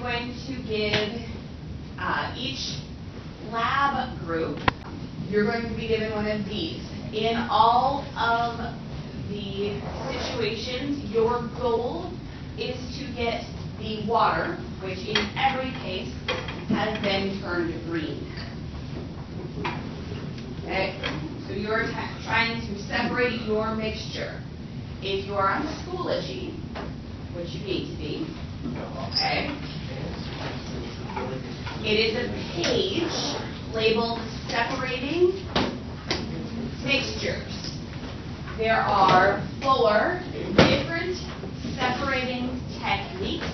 going to give each lab group, you're going to be given one of these. In all of the situations, your goal is to get the water, which in every case has been turned green. Okay, so you're trying to separate your mixture. If you are on the Schoology, which you need to be, okay, it is a page labeled Separating Mixtures. There are 4 different separating techniques.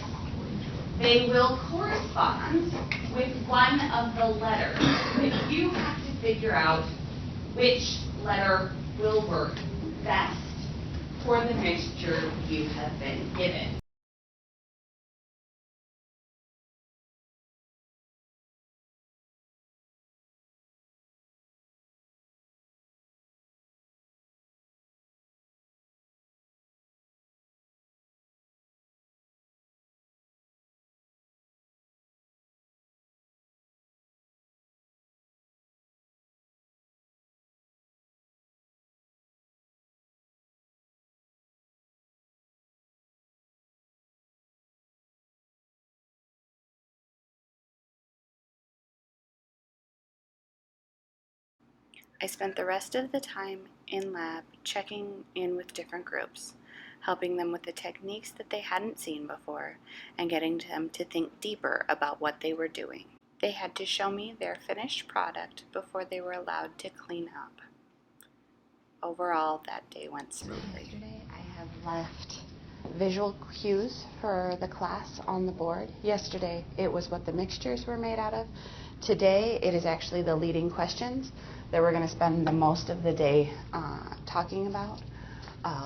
They will correspond with one of the letters, but you have to figure out which letter will work best for the mixture you have been given. I spent the rest of the time in lab checking in with different groups, helping them with the techniques that they hadn't seen before, and getting them to think deeper about what they were doing. They had to show me their finished product before they were allowed to clean up. Overall, that day went smoothly. Yesterday I have left visual cues for the class on the board. Yesterday it was what the mixtures were made out of. Today it is actually the leading questions that we're going to spend the most of the day talking about.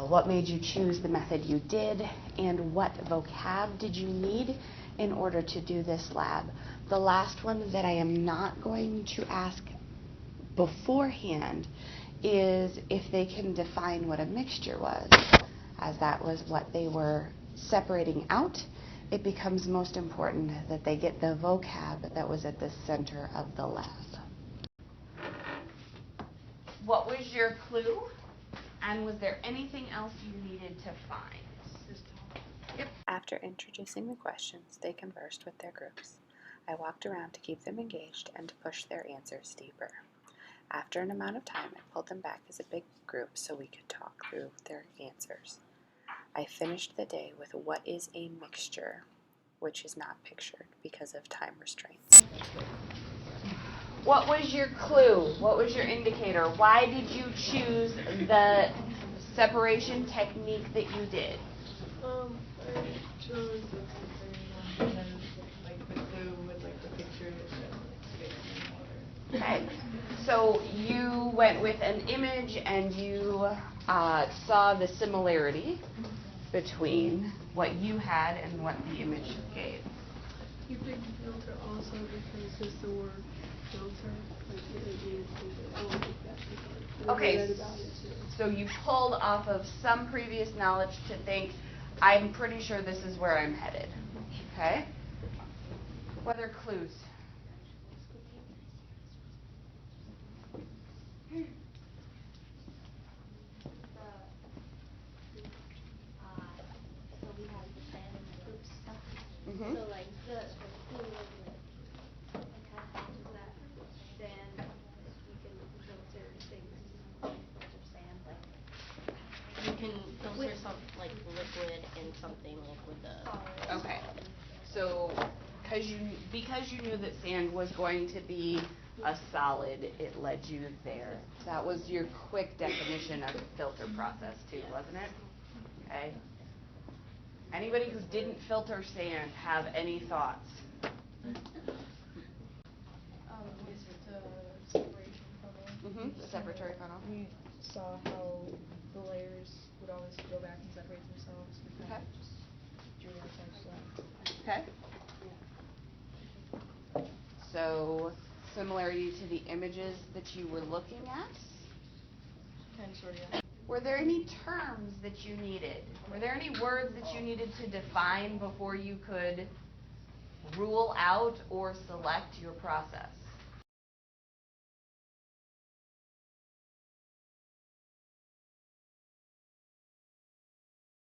What made you choose the method you did, and what vocab did you need in order to do this lab. The last one that I am not going to ask beforehand is if they can define what a mixture was, as that was what they were separating out. It becomes most important that they get the vocab that was at the center of the lab. What was your clue? And was there anything else you needed to find? Yep. After introducing the questions, they conversed with their groups. I walked around to keep them engaged and to push their answers deeper. After an amount of time, I pulled them back as a big group so we could talk through their answers. I finished the day with what is a mixture, which is not pictured because of time restraints. What was your clue? What was your indicator? Why did you choose the separation technique that you did? I chose the separating one because, like, the clue with, like, the picture that showed, like, space and water. Okay, so you went with an image and you saw the similarity between what you had and what the image gave. You picked filter also because just the word filter, like, it means something. I like that because I read about it too. So you pulled off of some previous knowledge to think, I'm pretty sure this is where I'm headed. Okay? What other clues? So we have the sand and the group stuff. Mm-hmm. So like the clue was like how is that sand you can filter things filter sand like you can filter some like liquid and something like with the solid. Okay. So because you knew that sand was going to be a solid, it led you there. That was your quick definition of the filter process too, wasn't it? Okay. Anybody who didn't filter sand have any thoughts? With the separation funnel. Mm-hmm. The separatory funnel. We saw how the layers would always go back and separate themselves. We kind of just drew ourselves to that. Okay. So, similarity to the images that you were looking at? Kind of sort of, yeah. Were there any terms that you needed? Were there any words that you needed to define before you could rule out or select your process.